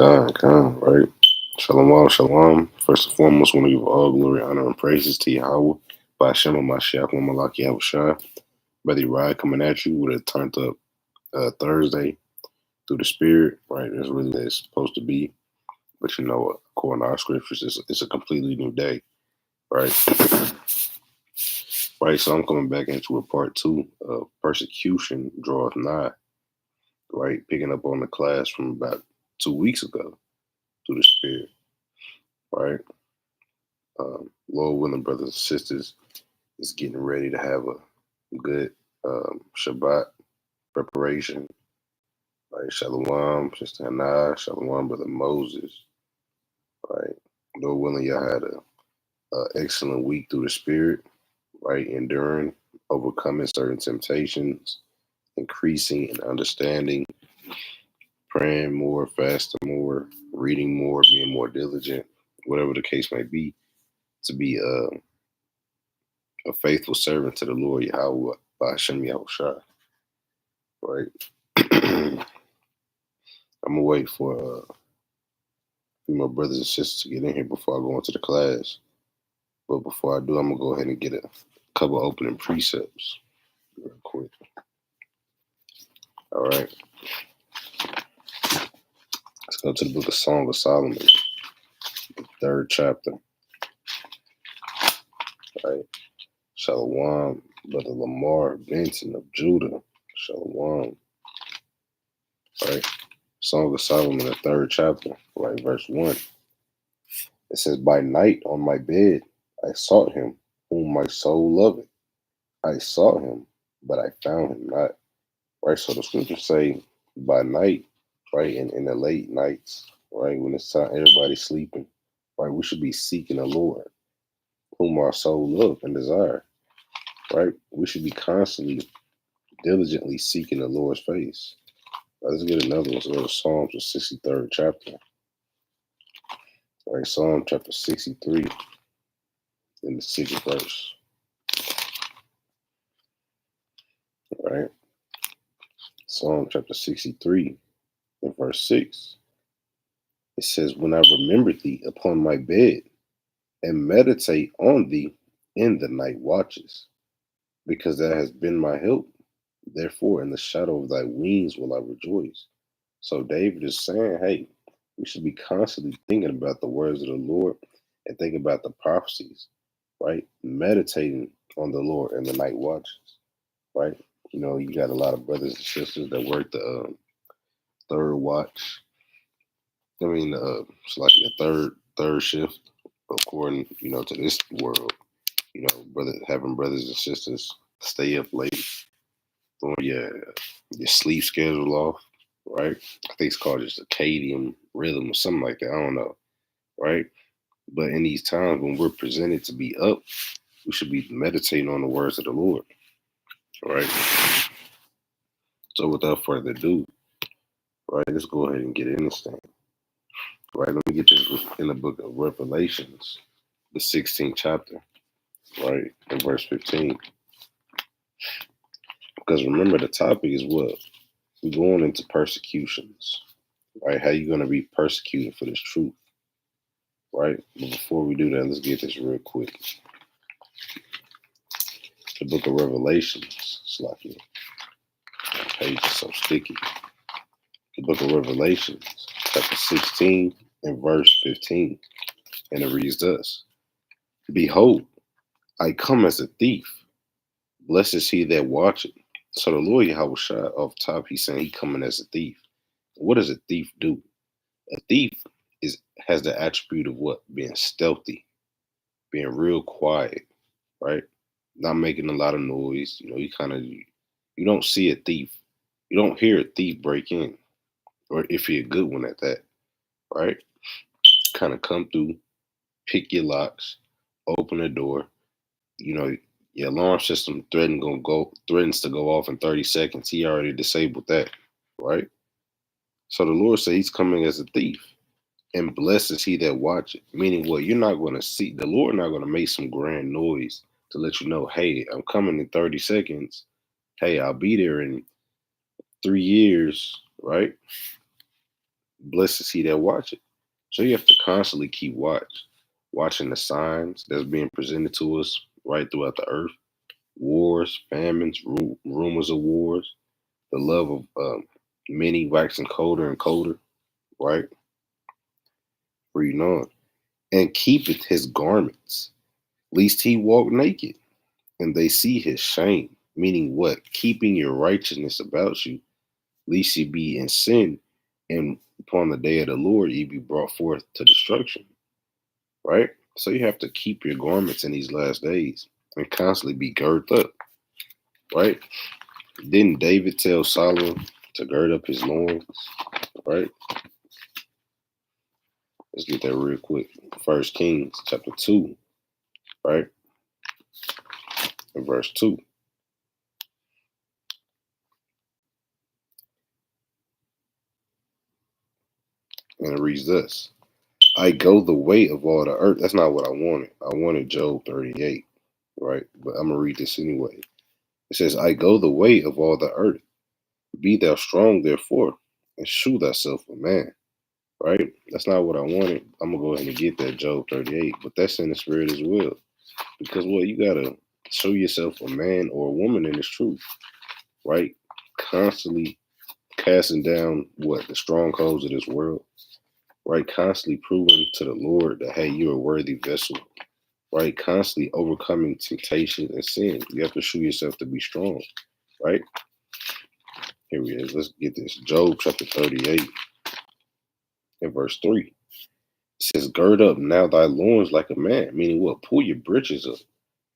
Right? Shalom, shalom. First and foremost, I want to give all glory, honor, and praises to Yahweh by Shem Mashiach, Malak Yahushua. Brother Ride coming at you with a turned up Thursday through the Spirit, right? That's really what it's supposed to be. But you know what? According to our scriptures, it's a completely new day, right? Right, so I'm coming back into a part 2 of persecution draweth nigh, right? Picking up on the class from about 2 weeks ago through the Spirit, right? Lord willing, brothers and sisters, is getting ready to have a good Shabbat preparation. Right, Shalom, Sister Nigh, Shalom, Brother Moses. Right, Lord willing, y'all had a excellent week through the Spirit. Right, enduring, overcoming certain temptations, increasing in understanding, praying more, fasting more, reading more, being more diligent, whatever the case may be, to be a faithful servant to the Lord Yahweh by Hashem Yahushua. Right. I'm gonna wait for my brothers and sisters to get in here before I go into the class. But before I do, I'm gonna go ahead and get a couple opening precepts real quick. All right. Let's go to the book of Song of Solomon, the 3rd chapter. All right. Shalom, Brother Lamar Benson of Judah. Shalom. All right. Song of Solomon, the 3rd chapter, right, verse 1. It says, "By night on my bed I sought him, whom my soul loveth. I sought him, but I found him not." Right, so the scriptures say by night, right, in the late nights, right, when it's time everybody's sleeping, right, we should be seeking the Lord, whom our soul love and desire, right? We should be constantly, diligently seeking the Lord's face. Let's get another one. Let's go to Psalms, the 63rd chapter. All right, Psalm chapter 63 in the 6th verse. All right. Psalm chapter 63 in verse 6. It says, "When I remember thee upon my bed and meditate on thee in the night watches, because thou hast been my help. Therefore, in the shadow of thy wings will I rejoice." So David is saying, hey, we should be constantly thinking about the words of the Lord and thinking about the prophecies, right? Meditating on the Lord in the night watches, right? You know, you got a lot of brothers and sisters that work the third watch. I mean, it's like the third shift, according, you know, to this world. You know, having brothers and sisters stay up late, throwing your sleep schedule off, right? I think it's called just circadian rhythm or something like that. I don't know, right? But in these times when we're presented to be up, we should be meditating on the words of the Lord, right? So without further ado, right, let's go ahead and get in this thing. Right, let me get this in the book of Revelations, the 16th chapter, right, in verse 15. Because remember, the topic is what? We're going into persecutions, right? How you going to be persecuted for this truth, right? But before we do that, let's get this real quick. The book of Revelations, it's like the page is so sticky. The book of Revelations, chapter 16 and verse 15. And it reads thus: "Behold, I come as a thief. Blessed is he that watcheth." So the Lord Yahushua off top, he's saying he coming as a thief. What does a thief do? A thief has the attribute of what? Being stealthy, being real quiet, right? Not making a lot of noise. You know, you don't see a thief. You don't hear a thief break in, or if you're a good one at that, right? Kind of come through, pick your locks, open the door. You know, your alarm system threatens to go off in 30 seconds. He already disabled that, right? So the Lord said he's coming as a thief. And blessed is he that watcheth. Meaning what? You're not going to see, the Lord not going to make some grand noise to let you know, hey, I'm coming in 30 seconds. Hey, I'll be there in 3 years, right? Blessed is he that watch it. So you have to constantly keep watching the signs that's being presented to us right throughout the earth. Wars, famines, rumors of wars, the love of many waxing colder and colder, right? Reading on. And keepeth his garments, lest he walk naked, and they see his shame. Meaning what? Keeping your righteousness about you, lest ye be in sin, and upon the day of the Lord ye be brought forth to destruction. Right? So you have to keep your garments in these last days and constantly be girded up. Right? Didn't David tell Solomon to gird up his loins? Right? Let's get that real quick. First Kings chapter 2, right? And verse 2. And it reads this. I go the way of all the earth. That's not what I wanted. I wanted Job 38, right? But I'm going to read this anyway. It says, I go the way of all the earth. Be thou strong, therefore, and shew thyself a man, right? That's not what I wanted. I'm going to go ahead and get that Job 38, but that's in the spirit as well. Because, well, you got to show yourself a man or a woman in this truth, right? Constantly casting down the strongholds of this world, right? Constantly proving to the Lord that, hey, you're a worthy vessel, right? Constantly overcoming temptation and sin. You have to show yourself to be strong, right? Here we is. Let's get this. Job chapter 38 and verse 3. It says, gird up now thy loins like a man. Meaning what? Pull your britches up,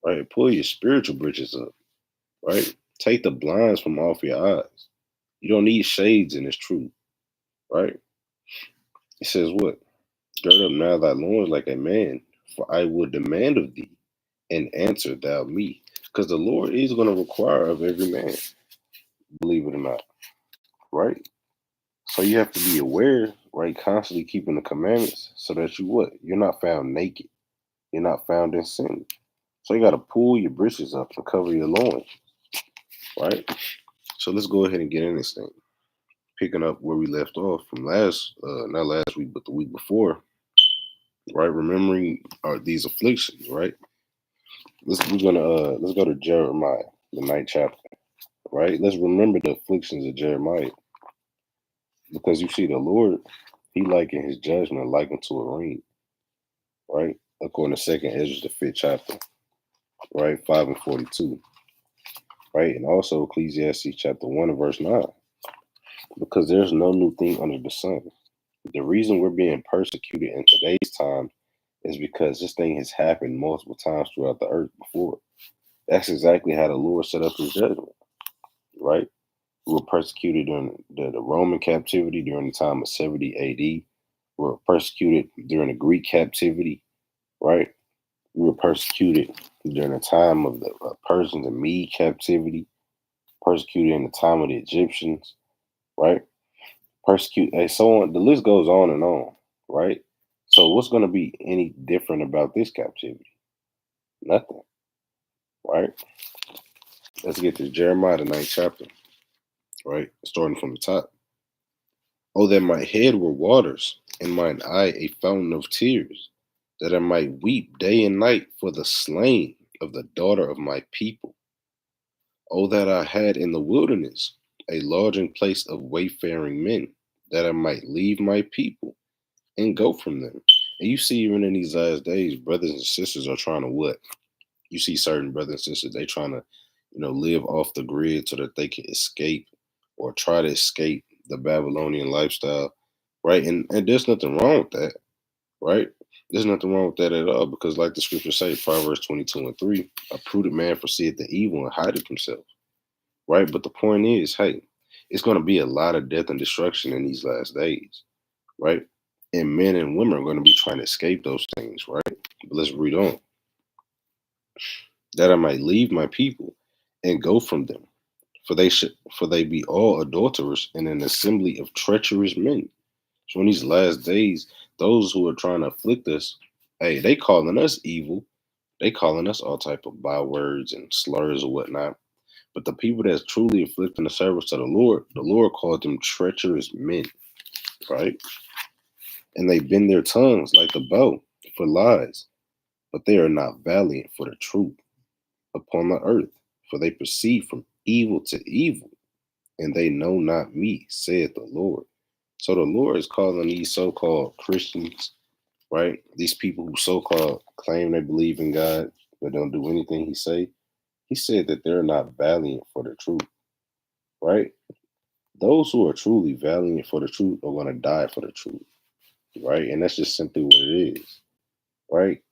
right? Pull your spiritual britches up, right? Take the blinds from off your eyes. You don't need shades in this truth, right? It says what? Gird up now thy loins like a man, for I will demand of thee, and answer thou me. Because the Lord is going to require of every man, believe it or not, right? So you have to be aware, right? Constantly keeping the commandments so that you're not found naked. You're not found in sin. So you got to pull your breeches up and cover your loins, right? So let's go ahead and get in this thing. Picking up where we left off from not last week, but the week before, right? Remembering these afflictions, right? Let's go to Jeremiah, the 9th chapter, right? Let's remember the afflictions of Jeremiah, because you see the Lord, he likened his judgment like unto a ring, right? According to 2nd Ezra, the 5th chapter, right? 5 and 42, right? And also Ecclesiastes chapter 1 and verse 9, because there's no new thing under the sun. The reason we're being persecuted in today's time is because this thing has happened multiple times throughout the earth before. That's exactly how the Lord set up his judgment, right? We were persecuted during the Roman captivity during the time of 70 AD. We were persecuted during the Greek captivity, right? We were persecuted during the time of the Persians and Mede captivity, persecuted in the time of the Egyptians, right? Persecute, and so on. The list goes on, right? So what's going to be any different about this captivity? Nothing, right? Let's get to Jeremiah, the 9th chapter, right? Starting from the top. Oh, that my head were waters, and mine eye a fountain of tears, that I might weep day and night for the slain of the daughter of my people. Oh, that I had in the wilderness a lodging place of wayfaring men, that I might leave my people and go from them. And you see, even in these last days, brothers and sisters are trying to what? You see certain brothers and sisters, they trying to, live off the grid so that they can escape or try to escape the Babylonian lifestyle, right? And there's nothing wrong with that, right? There's nothing wrong with that at all, because like the scriptures say, Proverbs 22 and 3, a prudent man foreseeth the evil and hideth himself, right? But the point is, hey, it's going to be a lot of death and destruction in these last days, right? And men and women are going to be trying to escape those things, right? But let's read on. That I might leave my people and go from them, for they be all adulterers and an assembly of treacherous men. So in these last days, those who are trying to afflict us, hey, they calling us evil. They calling us all type of bywords and slurs or whatnot. But the people that's truly afflicting the service to the Lord called them treacherous men. right? And they bend their tongues like the bow for lies, but they are not valiant for the truth upon the earth, for they proceed from evil to evil, and they know not me, saith the Lord. So the Lord is calling these so-called Christians, right? These people who so-called claim they believe in God, but don't do anything he say. He said that they're not valiant for the truth, right? Those who are truly valiant for the truth are going to die for the truth, right? And that's just simply what it is, right?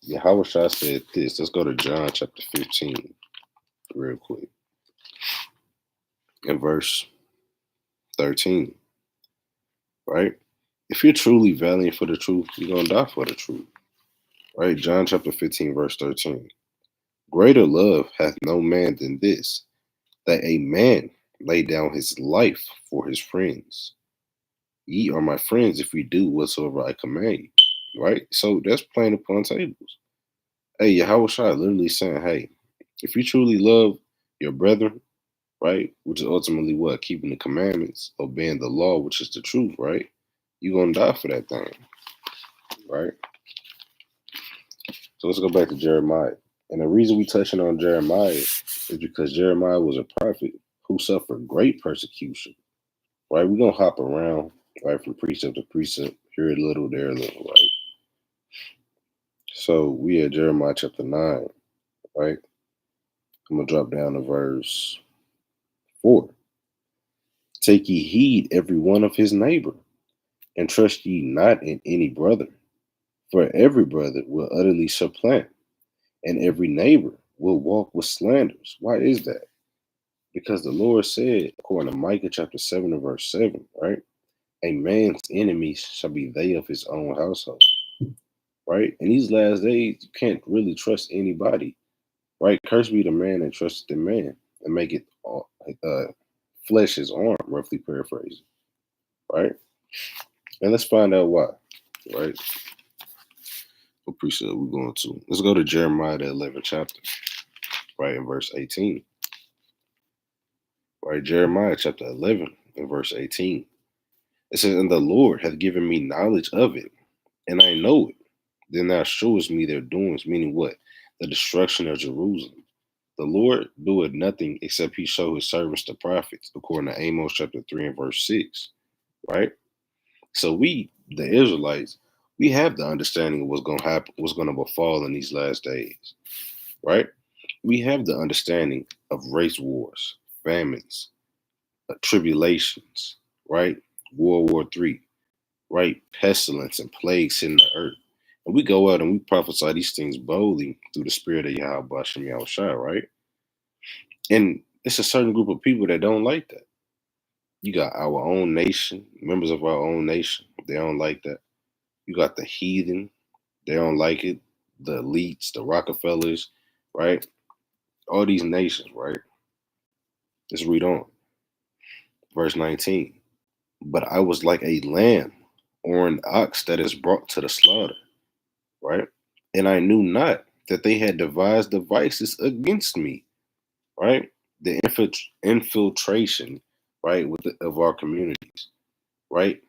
Yahweh Shah said this. Let's go to John chapter 15 real quick. In verse 13, right? If you're truly valiant for the truth, you're going to die for the truth, right? John chapter 15, verse 13. Greater love hath no man than this, that a man lay down his life for his friends. Ye are my friends if you do whatsoever I command you, right? So that's plain upon tables. Hey, Yahweh Shai literally saying, hey, if you truly love your brethren, right, which is ultimately what? Keeping the commandments, obeying the law, which is the truth, right? You're going to die for that thing, right? So let's go back to Jeremiah. And the reason we touching on Jeremiah is because Jeremiah was a prophet who suffered great persecution, right? We're going to hop around, right, from precept to precept, here a little, there a little, right? So we at Jeremiah chapter 9, right? I'm going to drop down to verse 4. Take ye heed every one of his neighbor, and trust ye not in any brother. For every brother will utterly supplant, and every neighbor will walk with slanders. Why is that? Because the Lord said, according to Micah chapter 7 and verse 7, right? A man's enemies shall be they of his own household, right? In these last days, you can't really trust anybody, right? Cursed be the man that trusts the man and make it flesh his arm, roughly paraphrasing, right? And let's find out why, right? What precept we're going to? Let's go to Jeremiah, the 11th chapter, right, in verse 18. Right, Jeremiah chapter 11 and verse 18. It says, and the Lord hath given me knowledge of it, and I know it. Then thou showest me their doings, meaning what? The destruction of Jerusalem. The Lord doeth nothing except he show his servants the prophets, according to Amos chapter 3 and verse 6, right? So we, the Israelites, we have the understanding of what's going to happen, what's going to befall in these last days, right? We have the understanding of race wars, famines, tribulations, right? World War III, right? Pestilence and plagues in the earth. And we go out and we prophesy these things boldly through the spirit of Yahweh Shem Yahushua, right? And it's a certain group of people that don't like that. You got our own nation, members of our own nation, they don't like that. You got the heathen, they don't like it. The elites, the Rockefellers, right? All these nations, right? Let's read on. Verse 19. But I was like a lamb or an ox that is brought to the slaughter, right? And I knew not that they had devised devices against me, right? The infiltration, right, of our communities, right?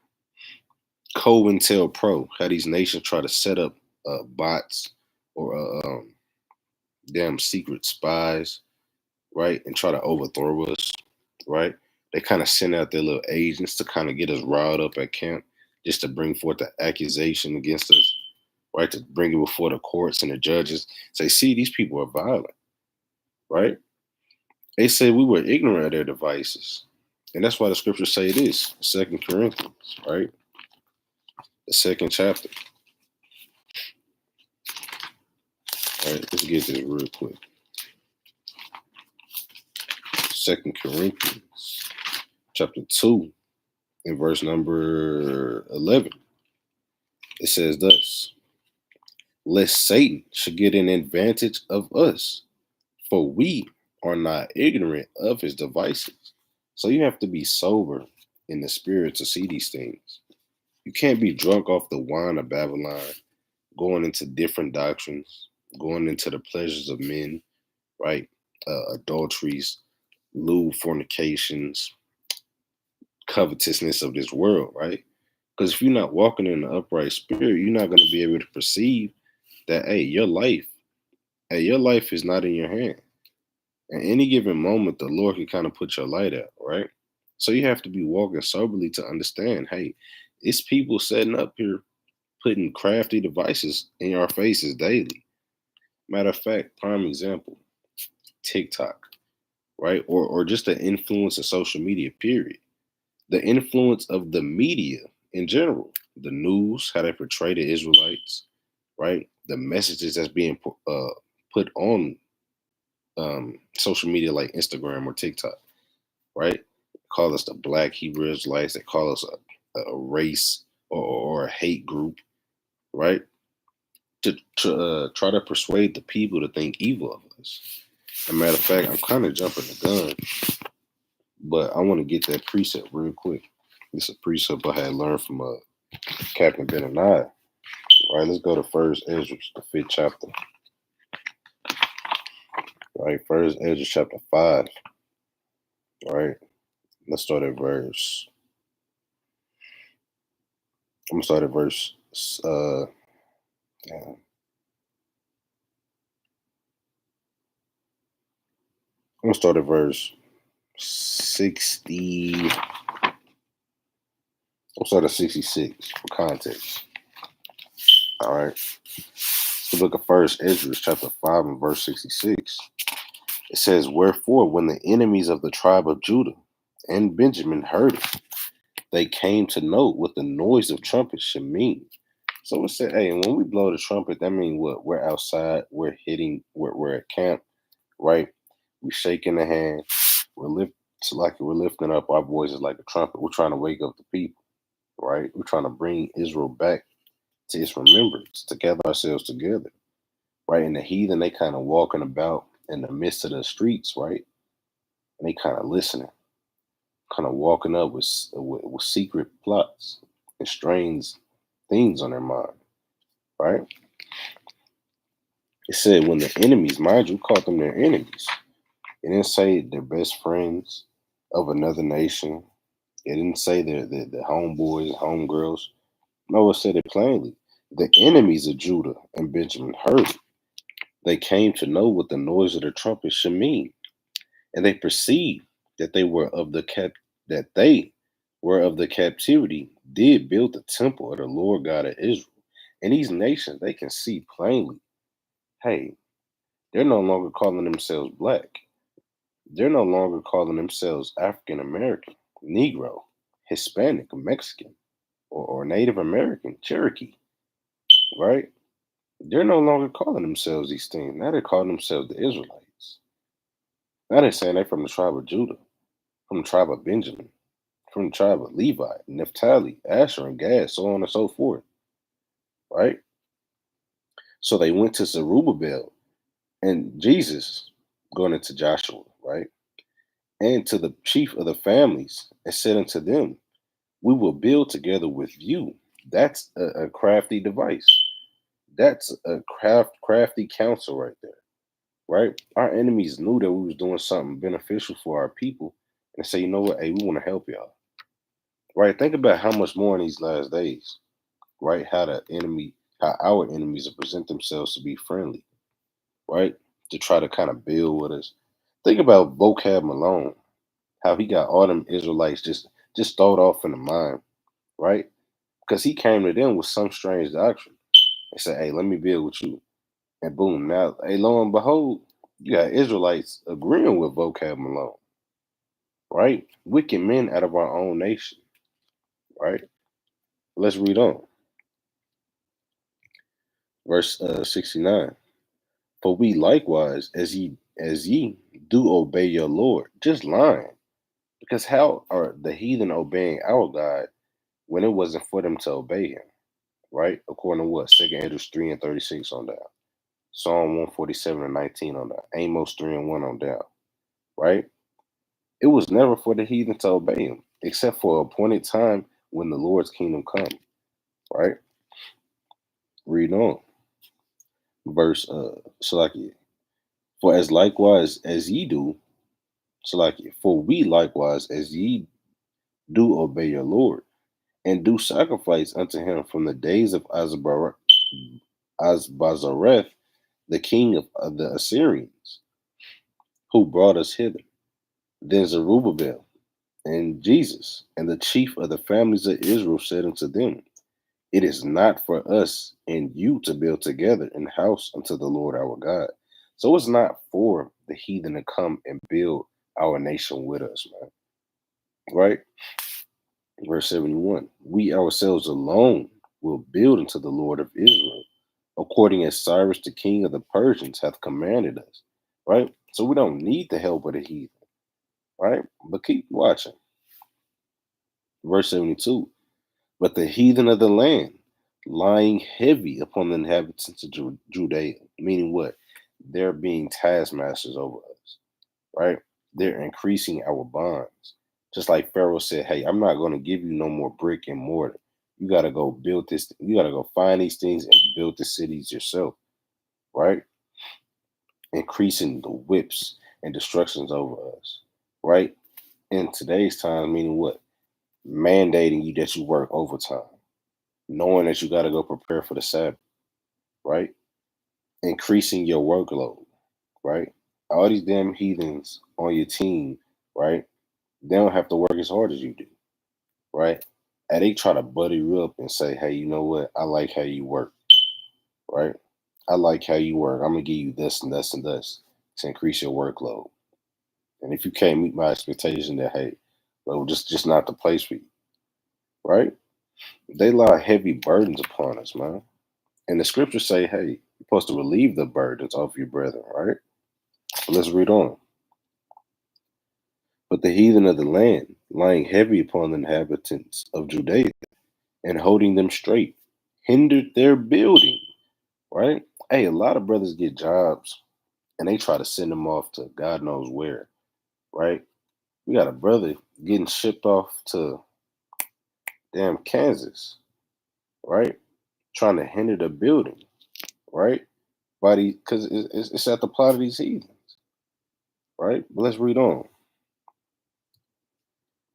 COINTELPRO, how these nations try to set up bots or damn secret spies, right, and try to overthrow us, right? They kind of send out their little agents to kind of get us riled up at camp, just to bring forth the accusation against us, right? To bring it before the courts and the judges. Say, see, these people are violent, right? They say we were ignorant of their devices. And that's why the scriptures say this, 2 Corinthians, right? The second chapter. All right, let's get this real quick. 2 Corinthians chapter 2 and verse number 11. It says thus, lest Satan should get an advantage of us, for we are not ignorant of his devices. So you have to be sober in the spirit to see these things. You can't be drunk off the wine of Babylon, going into different doctrines, going into the pleasures of men, right? Adulteries, lewd fornications, covetousness of this world, right? Because if you're not walking in the upright spirit, you're not going to be able to perceive that, hey, your life is not in your hand. At any given moment, the Lord can kind of put your light out, right? So you have to be walking soberly to understand, hey, it's people setting up here, putting crafty devices in our faces daily. Matter of fact, prime example, TikTok, right? Or just the influence of social media, period. The influence of the media in general, the news, how they portray the Israelites, right? The messages that's being put on social media like Instagram or TikTok, right? Call us the Black Hebrew Israelites. They call us a race or a hate group, right? To try to persuade the people to think evil of us. As a matter of fact, I'm kind of jumping the gun, but I want to get that precept real quick. It's a precept I had learned from Captain Benaniyah. Right, let's go to First Ezra, the 5th chapter. Right, First Ezra chapter 5. Right, let's start at verse. I'm gonna start at verse. I'm gonna start at verse 60. I'm start at 66 for context. All right. So look at First Ezra chapter 5 and verse 66. It says, "Wherefore, when the enemies of the tribe of Judah and Benjamin heard it, they came to know what the noise of trumpets should mean." So it said, hey, and when we blow the trumpet, that means what? We're outside, we're hitting, we're at camp, right? We're shaking the hand, we're lifting up our voices like a trumpet. We're trying to wake up the people, right? We're trying to bring Israel back to its remembrance, to gather ourselves together, right? And the heathen, they kind of walking about in the midst of the streets, right? And they kind of listening, kind of walking up with secret plots and strange things on their mind, right? It said when the enemies, mind you, called them their enemies. It didn't say they're best friends of another nation. It didn't say they're the homeboys, homegirls. No, it said it plainly. The enemies of Judah and Benjamin heard it. They came to know what the noise of the trumpet should mean, and they perceived that they were of the captivity, did build the temple of the Lord God of Israel. And these nations, they can see plainly, hey, they're no longer calling themselves black. They're no longer calling themselves African American, Negro, Hispanic, Mexican, or Native American, Cherokee, right? They're no longer calling themselves these things. Now they're calling themselves the Israelites. Now they're saying they're from the tribe of Judah, from the tribe of Benjamin, from the tribe of Levi, Naphtali, Asher, and Gad, so on and so forth, right? So they went to Zerubbabel and Jesus, going into Joshua, right? And to the chief of the families, and said unto them, we will build together with you. That's a crafty device. That's a crafty counsel right there, right? Our enemies knew that we was doing something beneficial for our people, and say, you know what? Hey, we want to help y'all, right? Think about how much more in these last days, right? How our enemies will present themselves to be friendly, right? To try to kind of build with us. Think about Vocab Malone, how he got all them Israelites just thrown off in the mind, right? Because he came to them with some strange doctrine and said, hey, let me build with you. And boom, now, hey, lo and behold, you got Israelites agreeing with Vocab Malone, right? Wicked men out of our own nation, right? Let's read on. Verse 69. For we likewise, as ye do obey your Lord, just lying. Because how are the heathen obeying our God when it wasn't for them to obey him? Right? According to what? 2 Ezra 3 and 36 on down. Psalm 147 and 19 on down. Amos 3 and 1 on down. Right? It was never for the heathen to obey him, except for a appointed time when the Lord's kingdom come. Right? Read on. Verse Salakia. For as likewise as ye do, Salakia, for we likewise as ye do obey your Lord, and do sacrifice unto him from the days of Azbazareth, the king of the Assyrians, who brought us hither. Then Zerubbabel and Jesus and the chief of the families of Israel said unto them, It is not for us and you to build together an house unto the Lord our God. So it's not for the heathen to come and build our nation with us, man. Right? Verse 71. We ourselves alone will build unto the Lord of Israel, according as Cyrus the king of the Persians hath commanded us. Right? So we don't need the help of the heathen. Right? But keep watching. Verse 72. But the heathen of the land, lying heavy upon the inhabitants of Judea, meaning what? They're being taskmasters over us, right? They're increasing our bonds. Just like Pharaoh said, hey, I'm not going to give you no more brick and mortar. You got to go build this. You got to go find these things and build the cities yourself, right? Increasing the whips and destructions over us, right? In today's time, meaning what? Mandating you that you work overtime, knowing that you got to go prepare for the Sabbath, right? Increasing your workload, right? All these damn heathens on your team, right? They don't have to work as hard as you do, right? And they try to buddy you up and say, hey, you know what? I like how you work, right? I like how you work. I'm going to give you this and this and this to increase your workload. And if you can't meet my expectation, that, hey, well, just not the place for you, right? They lie heavy burdens upon us, man. And the scriptures say, hey, you're supposed to relieve the burdens of your brethren, right? So let's read on. But the heathen of the land, lying heavy upon the inhabitants of Judea and holding them straight, hindered their building, right? Hey, a lot of brothers get jobs and they try to send them off to God knows where, right? We got a brother getting shipped off to damn Kansas, right? Trying to hinder the building, right? Because it's at the plot of these heathens, right? But let's read on.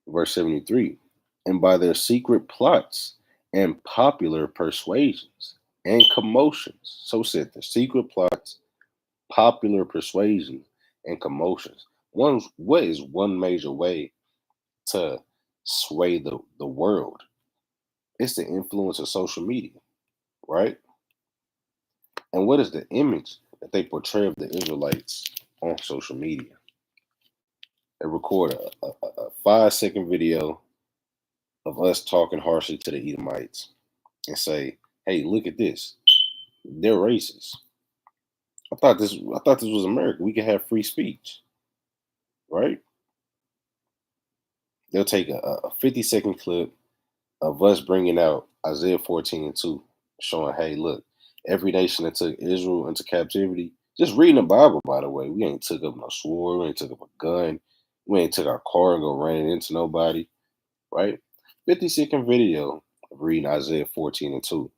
Verse 73. And by their secret plots and popular persuasions and commotions. So said the secret plots, popular persuasions, and commotions. What is one major way to sway the world? It's the influence of social media, right? And what is the image that they portray of the Israelites on social media? They record a 5-second video of us talking harshly to the Edomites and say, hey, look at this. They're racist. I thought this was America. We could have free speech, right? They'll take a 50-second clip of us bringing out Isaiah 14:2, showing, hey, look, every nation that took Israel into captivity, just reading the Bible, by the way, we ain't took up no sword, we ain't took up a gun, we ain't took our car and go running into nobody, right? 50-second video of reading Isaiah 14:2,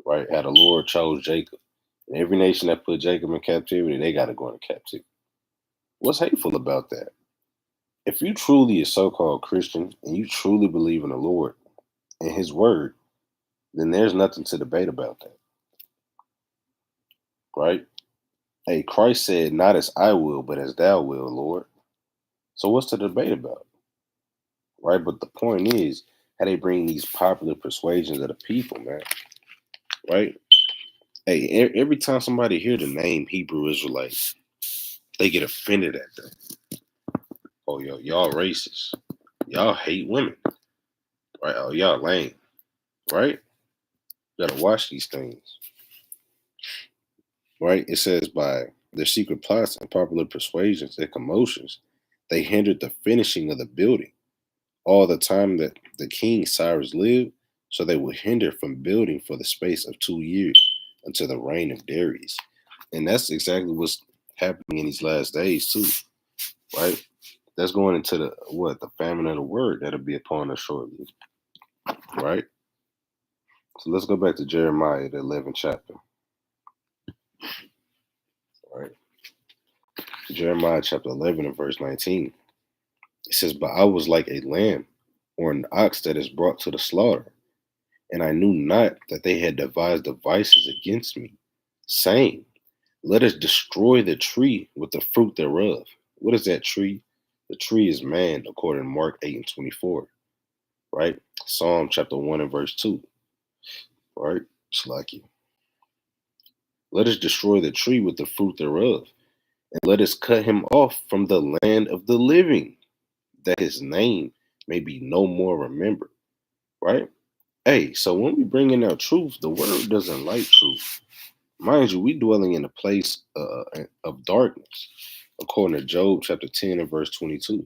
right? How the Lord chose Jacob. And every nation that put Jacob in captivity, they got to go into captivity. What's hateful about that? If you truly a so-called Christian and you truly believe in the Lord and his word, then there's nothing to debate about that, right? Hey, Christ said, not as I will, but as thou will, Lord. So what's the debate about, right? But the point is how they bring these popular persuasions of the people, man, right? Hey, every time somebody hear the name Hebrew Israelites, they get offended at them. Oh, y'all racist. Y'all hate women, right? Oh, y'all lame, right? You gotta watch these things, right? It says by their secret plots and popular persuasions and commotions, they hindered the finishing of the building all the time that the king Cyrus lived, so they would hinder from building for the space of 2 years until the reign of Darius. And that's exactly what's happening in these last days too, right? That's going into the famine of the word that'll be upon us shortly, right? So let's go back to Jeremiah, the 11th chapter, right? Jeremiah chapter 11 and verse 19. It says, but I was like a lamb or an ox that is brought to the slaughter. And I knew not that they had devised devices against me, saying, let us destroy the tree with the fruit thereof. What is that tree? The tree is man, according to Mark 8 and 24, right? Psalm chapter 1 and verse 2, right? It's like you. Let us destroy the tree with the fruit thereof, and let us cut him off from the land of the living, that his name may be no more remembered, right? Hey, so when we bring in our truth, the word doesn't like truth. Mind you, we dwelling in a place of darkness, according to Job chapter 10 and verse 22.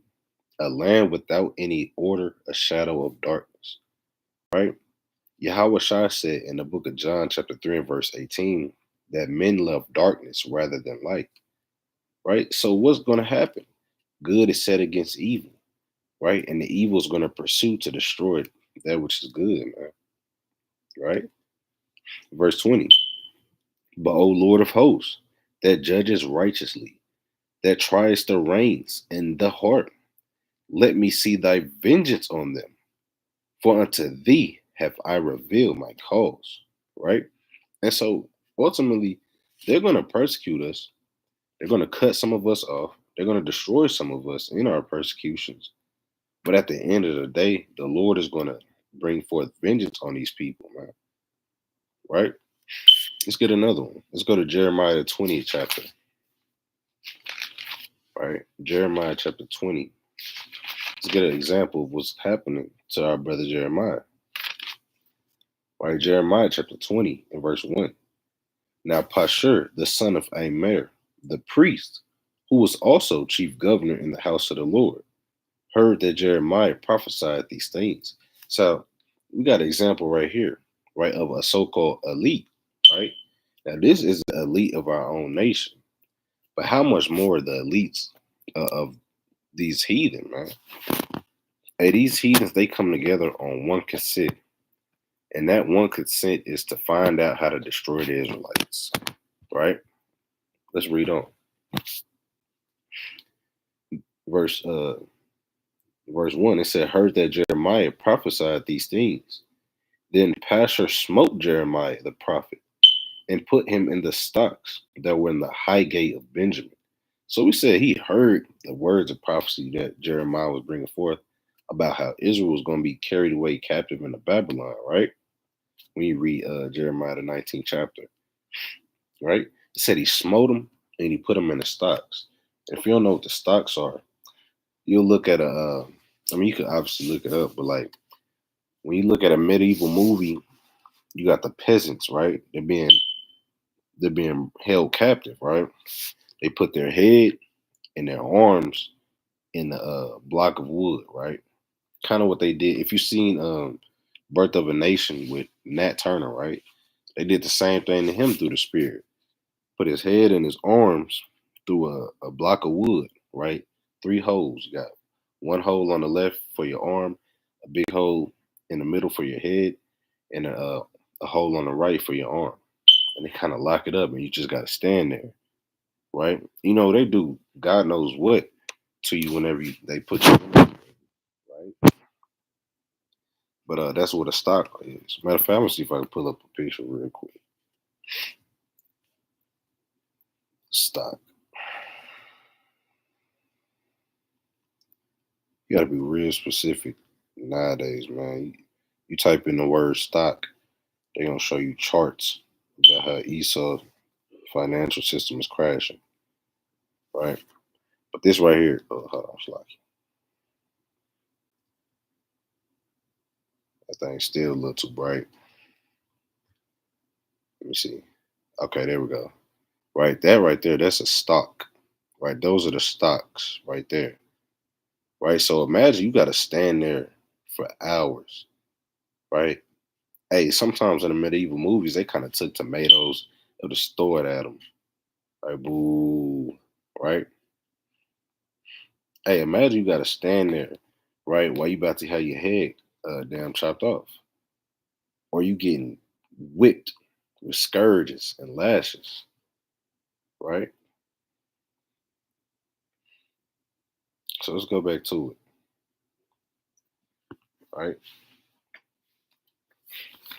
A land without any order, a shadow of darkness, right? Yahweh Shai said in the book of John chapter 3 and verse 18 that men love darkness rather than light, right? So what's going to happen? Good is set against evil, right? And the evil is going to pursue to destroy that which is good, man, right? Verse 20. But, O Lord of hosts, that judges righteously, that triest the reins and the heart, let me see thy vengeance on them. For unto thee have I revealed my cause, right? And so ultimately, they're going to persecute us. They're going to cut some of us off. They're going to destroy some of us in our persecutions. But at the end of the day, the Lord is going to bring forth vengeance on these people, man, right? Let's get another one. Let's go to Jeremiah the 20th chapter, right? Jeremiah chapter 20. Let's get an example of what's happening to our brother Jeremiah, right? Jeremiah chapter 20 and verse 1. Now Pashur, the son of Aimer, the priest, who was also chief governor in the house of the Lord, heard that Jeremiah prophesied these things. So we got an example right here, right, of a so-called elite, right? Now this is the elite of our own nation, but how much more the elites of these heathen, man? Hey, these heathens, they come together on one consent, and that one consent is to find out how to destroy the Israelites, right? Let's read on. Verse 1, it said, heard that Jeremiah prophesied these things. Then Pashur smote Jeremiah the prophet and put him in the stocks that were in the high gate of Benjamin. So we said he heard the words of prophecy that Jeremiah was bringing forth about how Israel was going to be carried away captive into Babylon, right? When you read Jeremiah the 19th chapter, right? It said he smote him and he put him in the stocks. If you don't know what the stocks are, you'll look at I mean, you could obviously look it up, but like when you look at a medieval movie, you got the peasants, right? They're being held captive, right? They put their head and their arms in a block of wood, right? Kind of what they did. If you've seen Birth of a Nation with Nat Turner, right? They did the same thing to him through the spirit. Put his head and his arms through a block of wood, right? 3 holes. You got one hole on the left for your arm, a big hole in the middle for your head, and a hole on the right for your arm. And they kind of lock it up, and you just got to stand there, right? You know, they do God knows what to you whenever they put you in there, right? But that's what a stock is. Matter of fact, I'm going to see if I can pull up a picture real quick. Stock. You got to be real specific nowadays, man. You type in the word stock, they're going to show you charts about how Esau financial system is crashing, right? But this right here, hold on, it's like, that thing's still a little too bright. Let me see. Okay, there we go. Right, that right there, that's a stock, right? Those are the stocks right there, right? So imagine you got to stand there for hours, right? Hey, sometimes in the medieval movies, they kind of took tomatoes or just throw it at them. Like, boo, right? Hey, imagine you got to stand there, right, while you about to have your head damn chopped off. Or you getting whipped with scourges and lashes, right? So let's go back to it. right?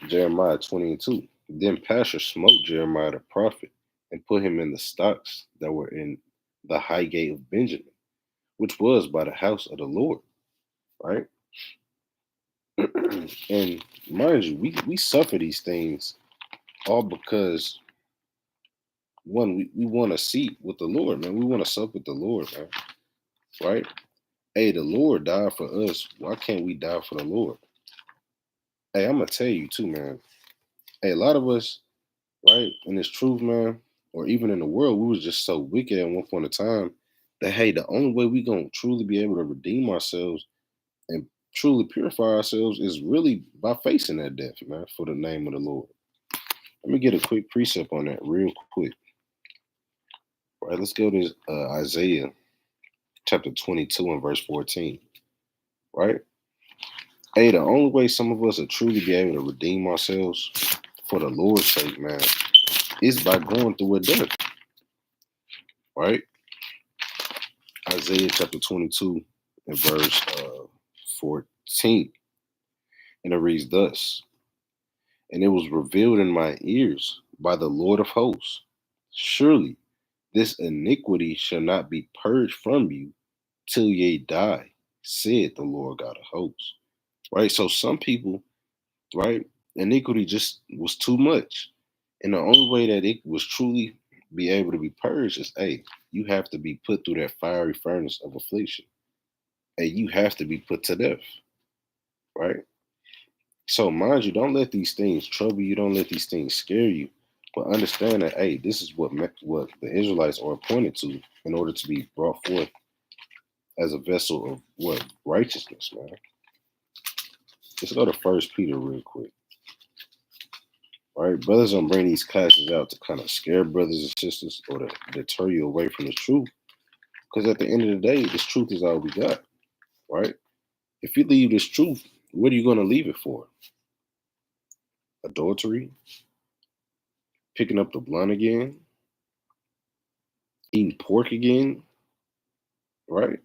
Jeremiah 20:2. Then Pasher smote Jeremiah the prophet and put him in the stocks that were in the high gate of Benjamin, which was by the house of the Lord, right? And mind you, we suffer these things all because one, we want to seat with the Lord, man. We want to sup with the Lord, man. Right? Hey, the Lord died for us. Why can't we die for the Lord? Hey, I'm gonna tell you too, man. Hey, a lot of us, right, in this truth, man, or even in the world, we was just so wicked at one point in time that hey, the only way we gonna truly be able to redeem ourselves and truly purify ourselves is really by facing that death, man, for the name of the Lord. Let me get a quick precept on that real quick. All right, let's go to Isaiah chapter 22 and verse 14. Right? Hey, the only way some of us will truly be able to redeem ourselves for the Lord's sake, man, is by going through a death. Right? Isaiah chapter 22 and verse 14. And it reads thus: And it was revealed in my ears by the Lord of hosts, surely this iniquity shall not be purged from you till ye die, said the Lord God of hosts. Right? So some people, right, iniquity just was too much. And the only way that it was truly be able to be purged is, hey, you have to be put through that fiery furnace of affliction. Hey, you have to be put to death. Right? So mind you, don't let these things trouble you. Don't let these things scare you. But understand that, hey, this is what the Israelites are appointed to in order to be brought forth as a vessel of what? Righteousness, man. Let's go to First Peter real quick. All right, brothers don't bring these classes out to kind of scare brothers and sisters or to deter you away from the truth. Because at the end of the day, this truth is all we got, right? If you leave this truth, what are you going to leave it for? Adultery? Picking up the blunt again? Eating pork again? Right?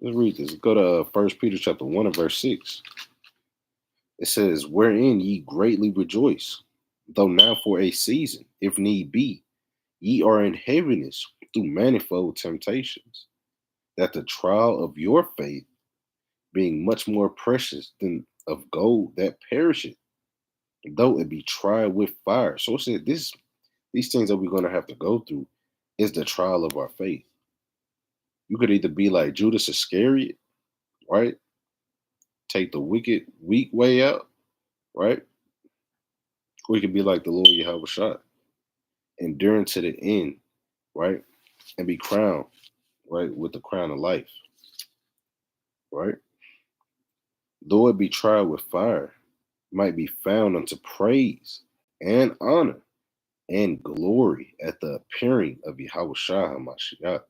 Let's read this. Let's go to 1 Peter chapter 1 and verse 6. It says, Wherein ye greatly rejoice, though now for a season, if need be, ye are in heaviness through manifold temptations, that the trial of your faith, being much more precious than of gold that perisheth, though it be tried with fire. So it said these things that we're going to have to go through is the trial of our faith. You could either be like Judas Iscariot, right? Take the wicked, weak way out, right? Or you could be like the Lord Yahweh Shai, enduring to the end, right? And be crowned, right, with the crown of life, right? Though it be tried with fire, might be found unto praise and honor and glory at the appearing of Yahweh Shai HaMashiach.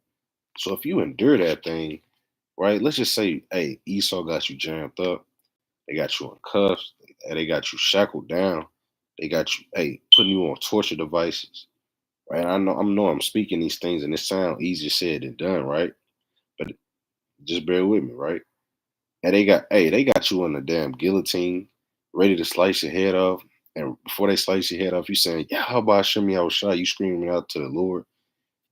So if you endure that thing, right, let's just say, hey, Esau got you jammed up, they got you in cuffs, they got you shackled down, they got you, hey, putting you on torture devices, right? I know I'm speaking these things and it sounds easier said than done, right? But just bear with me, right? And they got you on the damn guillotine, ready to slice your head off. And before they slice your head off, you saying, "Yeah, how about Shemi Shai?" You screaming out to the Lord.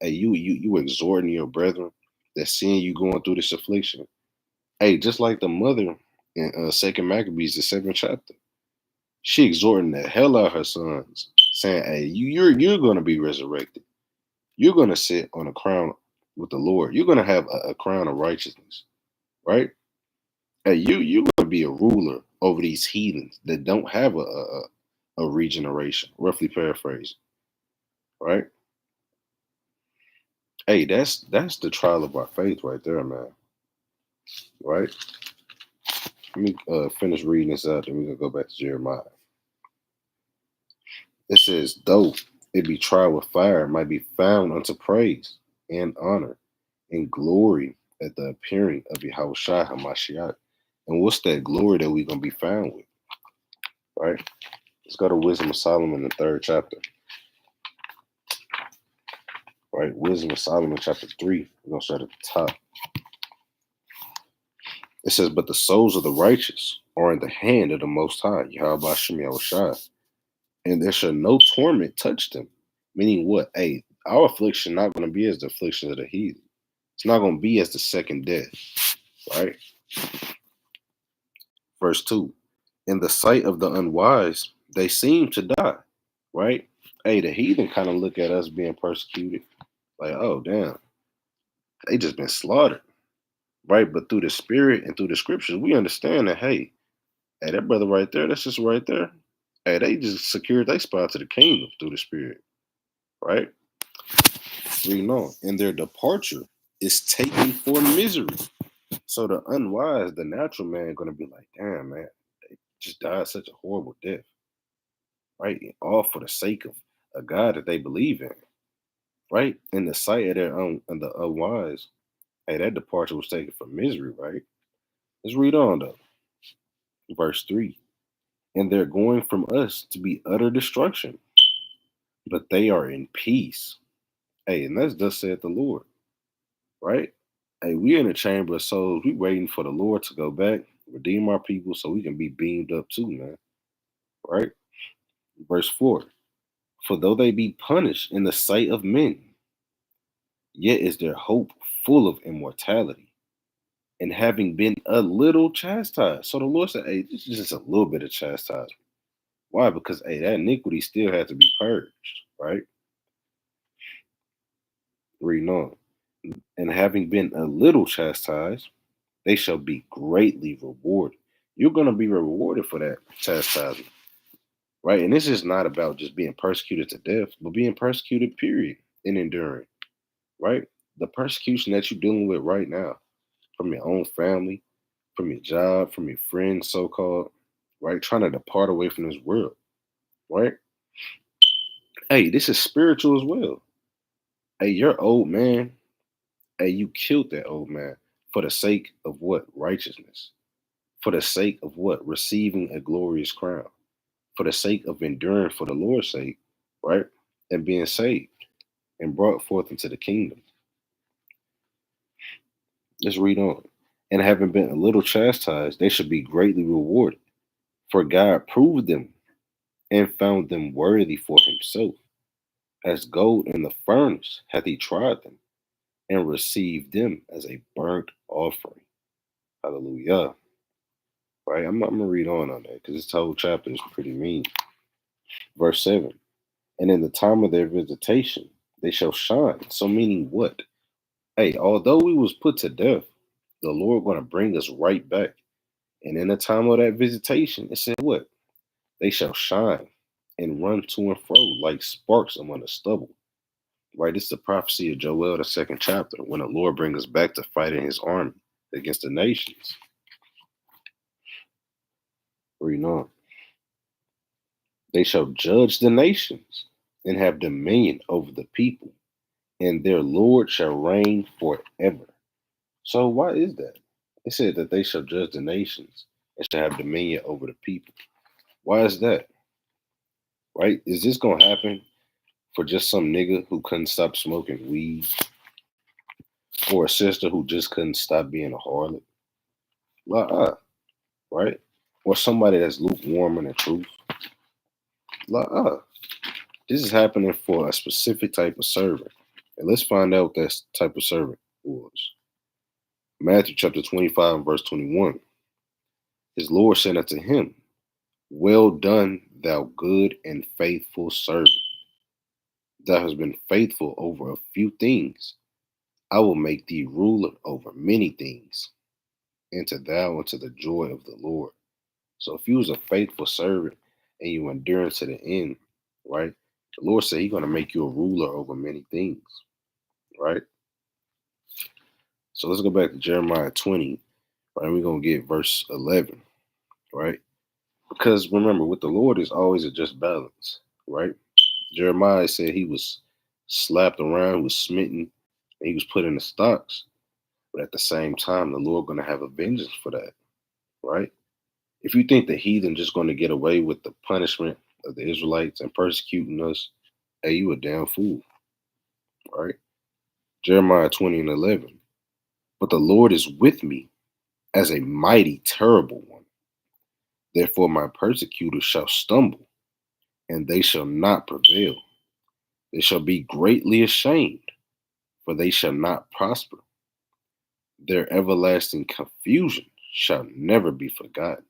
Hey, you exhorting your brethren that seeing you going through this affliction. Hey, just like the mother in Second Maccabees, the 7th chapter, she exhorting the hell out of her sons, saying, "Hey, you're gonna be resurrected. You're gonna sit on a crown with the Lord. You're gonna have a crown of righteousness, right? Hey, you're gonna be a ruler over these heathens that don't have a regeneration." Roughly paraphrased, right? Hey, that's the trial of our faith right there, man. Right? Let me finish reading this out, then we're gonna go back to Jeremiah. It says, "Though it be tried with fire, it might be found unto praise and honor and glory at the appearing of Yahweh Shai HaMashiach." And what's that glory that we're gonna be found with? Right? Let's go to Wisdom of Solomon, the 3rd chapter. Right? Wisdom of Solomon, chapter 3. We're gonna start at the top. It says, but the souls of the righteous are in the hand of the Most High, Yahweh Shem Yahushua, and there shall no torment touch them. Meaning what? Hey, our affliction not going to be as the affliction of the heathen. It's not going to be as the second death, right? Verse 2. In the sight of the unwise, they seem to die, right? Hey, the heathen kind of look at us being persecuted like, oh, damn, they just been slaughtered, right? But through the spirit and through the scriptures, we understand that, hey, that brother right there, that's just right there. Hey, they just secured their spot to the kingdom through the spirit, right? Reading on. And their departure is taken for misery. So the unwise, the natural man, going to be like, damn, man, they just died such a horrible death, right? All for the sake of a God that they believe in, right? In the sight of their own and the unwise, hey, that departure was taken for misery, right? Let's read on though. Verse 3. And they're going from us to be utter destruction, but they are in peace. Hey, and that's thus said the Lord, right? Hey, we're in the chamber of souls. We waiting for the Lord to go back, redeem our people so we can be beamed up too, man. Right? Verse 4. For though they be punished in the sight of men, yet is their hope full of immortality, and having been a little chastised. So the Lord said, hey, this is just a little bit of chastisement. Why? Because hey, that iniquity still had to be purged, right? Reading on. And having been a little chastised, they shall be greatly rewarded. You're going to be rewarded for that chastisement, right? And this is not about just being persecuted to death, but being persecuted, period, and enduring, right? The persecution that you're dealing with right now from your own family, from your job, from your friends, so called, right? Trying to depart away from this world, right? Hey, this is spiritual as well. Hey, your old man, hey, you killed that old man for the sake of what? Righteousness. For the sake of what? Receiving a glorious crown. For the sake of enduring for the Lord's sake, right? And being saved and brought forth into the kingdom. Let's read on. And having been a little chastised, they should be greatly rewarded. For God proved them and found them worthy for himself. As gold in the furnace hath he tried them and received them as a burnt offering. Hallelujah. Right? I'm going to read on that because this whole chapter is pretty mean. Verse 7. And in the time of their visitation, they shall shine. So meaning what? Hey, although we was put to death, the Lord going to bring us right back. And in the time of that visitation, it said what? They shall shine and run to and fro like sparks among the stubble. Right? It's the prophecy of Joel, the second chapter, when the Lord brings us back to fight in his army against the nations. Reading on. They shall judge the nations and have dominion over the people, and their Lord shall reign forever. So why is that? It said that they shall judge the nations and shall have dominion over the people. Why is that? Right? Is this gonna happen for just some nigga who couldn't stop smoking weed? Or a sister who just couldn't stop being a harlot? Right? Or somebody that's lukewarm in the truth? This is happening for a specific type of servant. And let's find out what that type of servant was. Matthew chapter 25 and verse 21. His Lord said unto him, well done, thou good and faithful servant. Thou hast been faithful over a few things. I will make thee ruler over many things. Enter thou into the joy of the Lord. So if you was a faithful servant and you endure to the end, right? The Lord said he's going to make you a ruler over many things, right? So let's go back to Jeremiah 20, right? We're going to get verse 11, right? Because remember, with the Lord is always a just balance, right? Jeremiah said he was slapped around, was smitten, and he was put in the stocks. But at the same time, the Lord going to have a vengeance for that, right? If you think the heathen just going to get away with the punishment of the Israelites and persecuting us, hey, you a damn fool, right? Jeremiah 20 and 11. But the Lord is with me, as a mighty, terrible one. Therefore my persecutors shall stumble, and they shall not prevail. They shall be greatly ashamed, for they shall not prosper. Their everlasting confusion shall never be forgotten.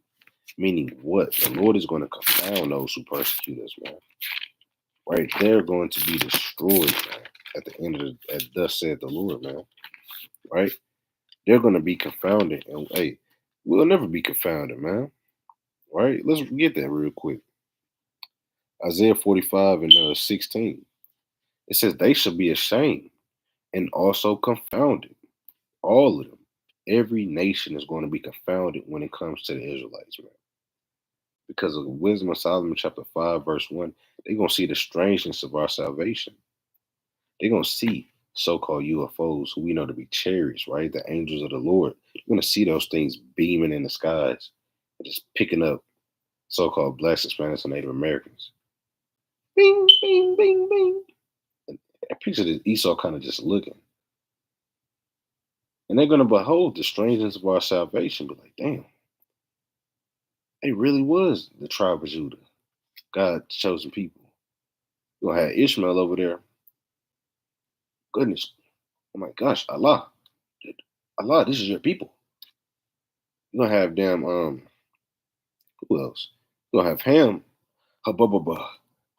Meaning what? The Lord is going to confound those who persecute us, man. Right? They're going to be destroyed, man. At the end of the, thus said the Lord, man. Right? They're going to be confounded. And hey, we'll never be confounded, man. Right? Let's get that real quick. Isaiah 45 and 16. It says, they shall be ashamed and also confounded. All of them. Every nation is going to be confounded when it comes to the Israelites, man. Because of the wisdom of Solomon, chapter 5, verse 1, they're going to see the strangeness of our salvation. They're going to see so-called UFOs, who we know to be chariots, right? The angels of the Lord. You're going to see those things beaming in the skies, and just picking up so-called blacks, Hispanics, and Native Americans. Bing, bing, bing, bing. And I picture this Esau kind of just looking. And they're going to behold the strangeness of our salvation, be like, damn, it really was the tribe of Judah, God's chosen people. You're going to have Ishmael over there. Goodness. Oh my gosh, Allah. Allah, this is your people. You're going to have them, who else? You're going to have Ham. Habababa.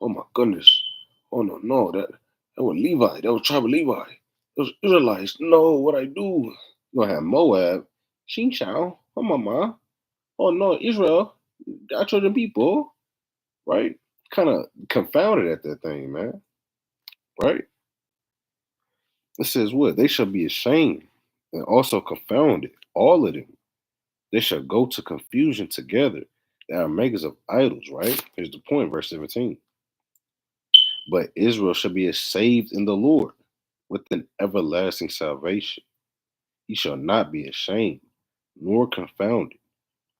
Oh my goodness. Oh no, that was Levi. That was tribe of Levi. Those Israelites. No, what I do? You're going to have Moab. Shing Shao. Oh mama. Oh no, Israel. Got chosen people. Right? Kind of confounded at that thing, man. Right? It says what? They shall be ashamed and also confounded. All of them. They shall go to confusion together. They are makers of idols, right? Here's the point, verse 17. But Israel shall be saved in the Lord with an everlasting salvation. He shall not be ashamed, nor confounded,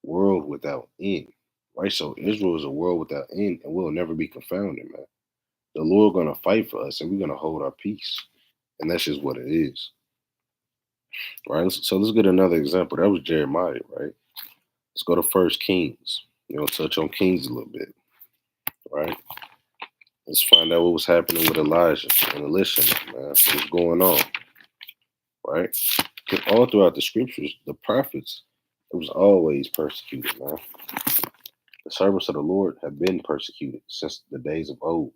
world without end. Right? So Israel is a world without end, and we'll never be confounded, man. The Lord gonna fight for us, and we're gonna hold our peace. And that's just what it is. Right? So let's get another example. That was Jeremiah, right? Let's go to First Kings. Touch on Kings a little bit. Right? Let's find out what was happening with Elijah and Elisha, man. What's going on, right? Because all throughout the scriptures, the prophets, it was always persecuted, man. The servants of the Lord have been persecuted since the days of old,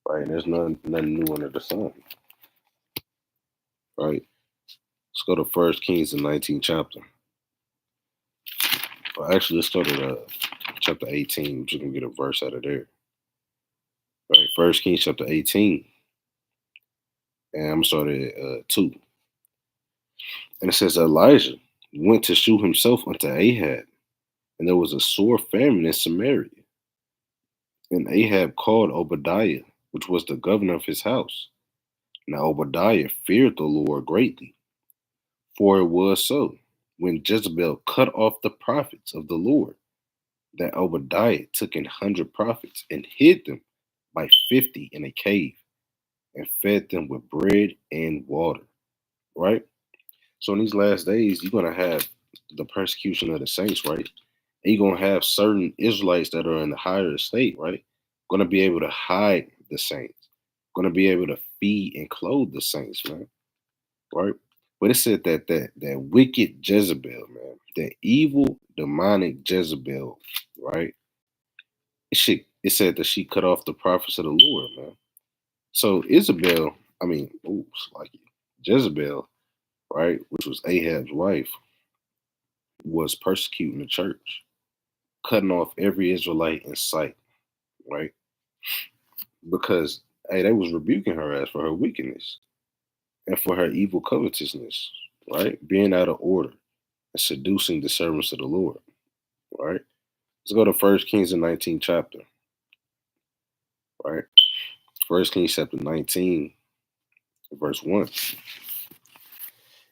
right? And there's nothing new under the sun, right? Let's go to First Kings, the 19th chapter. Well, actually, let's go to chapter 18. We're just gonna get a verse out of there. Right, First Kings chapter 18. And I'm gonna start at 2. And it says, Elijah went to shew himself unto Ahab, and there was a sore famine in Samaria. And Ahab called Obadiah, which was the governor of his house. Now Obadiah feared the Lord greatly, for it was so, when Jezebel cut off the prophets of the Lord, that Obadiah took 100 prophets and hid them by 50 in a cave, and fed them with bread and water. Right? So in these last days, you're going to have the persecution of the saints, right? And you're going to have certain Israelites that are in the higher estate, right? Going to be able to hide the saints. Going to be able to feed and clothe the saints, man. Right? But it said that wicked Jezebel, man, that evil, demonic Jezebel, right? It said that she cut off the prophets of the Lord, man. So Jezebel, right, which was Ahab's wife, was persecuting the church, cutting off every Israelite in sight, right? Because they was rebuking her ass for her wickedness and for her evil covetousness, right? Being out of order and seducing the servants of the Lord, right? Let's go to First Kings, the 19th chapter, right? First Kings chapter 19, verse 1.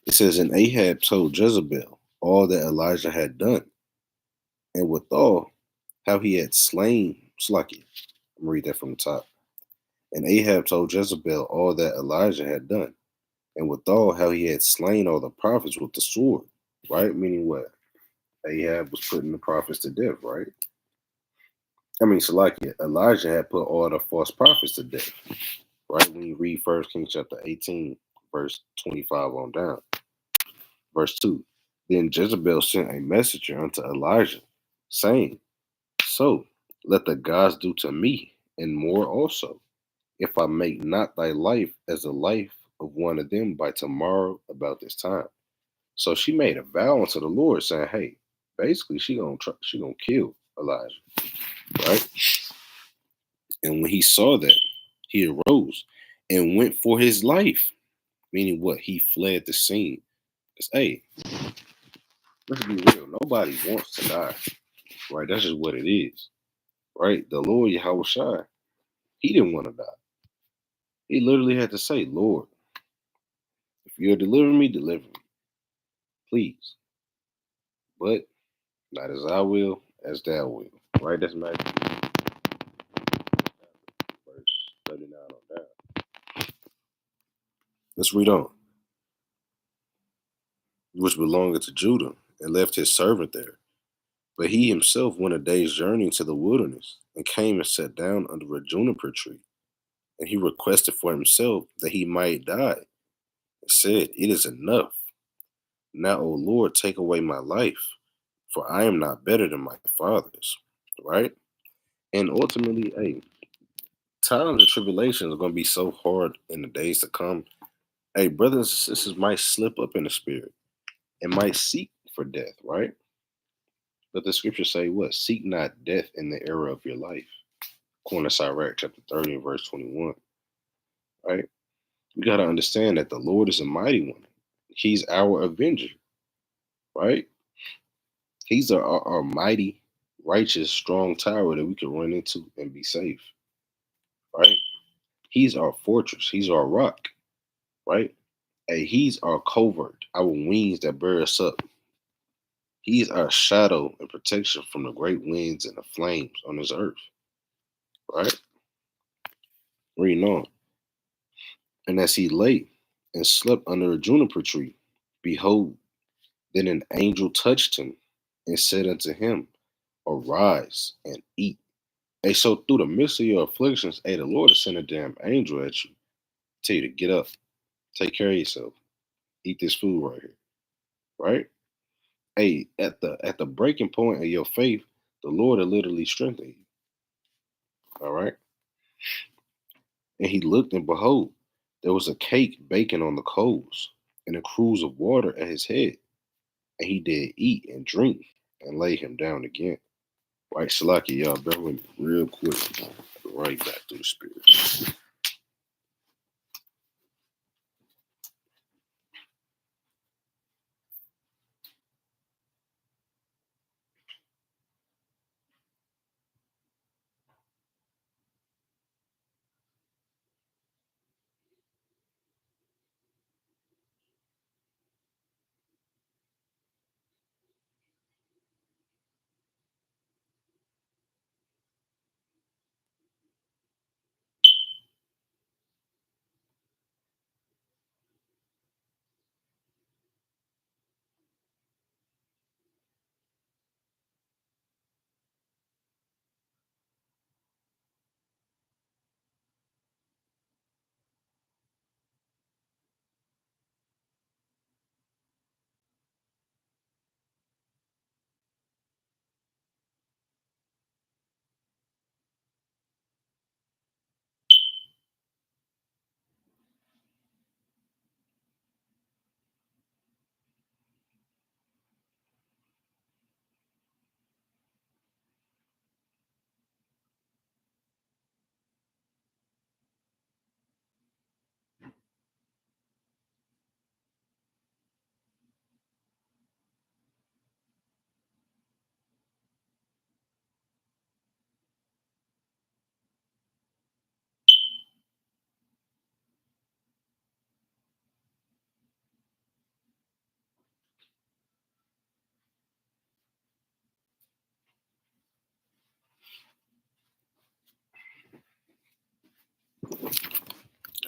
It says, and Ahab told Jezebel all that Elijah had done, and withal how he had slain Slacky. I'm gonna read that from the top. And Ahab told Jezebel all that Elijah had done, and withal how he had slain all the prophets with the sword, right? Meaning what? Ahab was putting the prophets to death, right? I mean, Salakia, Elijah had put all the false prophets to death, right? When you read 1 Kings chapter 18, verse 25 on down. Verse 2. Then Jezebel sent a messenger unto Elijah, saying, So let the gods do to me, and more also, if I make not thy life as the life of one of them by tomorrow about this time. So she made a vow unto the Lord, saying, Hey, basically she gonna kill Elijah, right? And when he saw that, he arose and went for his life. Meaning what? He fled the scene. Because, hey, let's be real. Nobody wants to die, right? That's just what it is, right? The Lord Yahweh Shai, he didn't want to die. He literally had to say, Lord, if you're delivering me, deliver me, please. But not as I will, as thou will, right? That's Matthew verse 39 on down. Let's read on. Which belongeth to Judah, and left his servant there. But he himself went a day's journey into the wilderness, and came and sat down under a juniper tree. And he requested for himself that he might die, and said, It is enough. Now, O Lord, take away my life, for I am not better than my fathers. Right? And ultimately, hey, times and tribulations are going to be so hard in the days to come. Hey, brothers and sisters might slip up in the spirit and might seek for death, right? But the scriptures say what? Seek not death in the era of your life. According to Sirach chapter 30 and verse 21. Right? We got to understand that the Lord is a mighty one. He's our avenger. Right? He's our mighty, righteous, strong tower that we can run into and be safe. Right? He's our fortress. He's our rock. Right? Hey, he's our covert, our wings that bear us up. He's our shadow and protection from the great winds and the flames on this earth. Right? Reading on. And as he lay and slept under a juniper tree, behold, then an angel touched him and said unto him, Arise and eat. Hey, so through the midst of your afflictions, hey, the Lord has sent a damn angel at you. Tell you to get up, take care of yourself, eat this food right here. Right? Hey, at the breaking point of your faith, the Lord will literally strengthen you. All right. And he looked, and behold, there was a cake baking on the coals, and a cruse of water at his head. And he did eat and drink and lay him down again. Right, Shalaki, y'all, bear with me real quick. Right back to the spirit.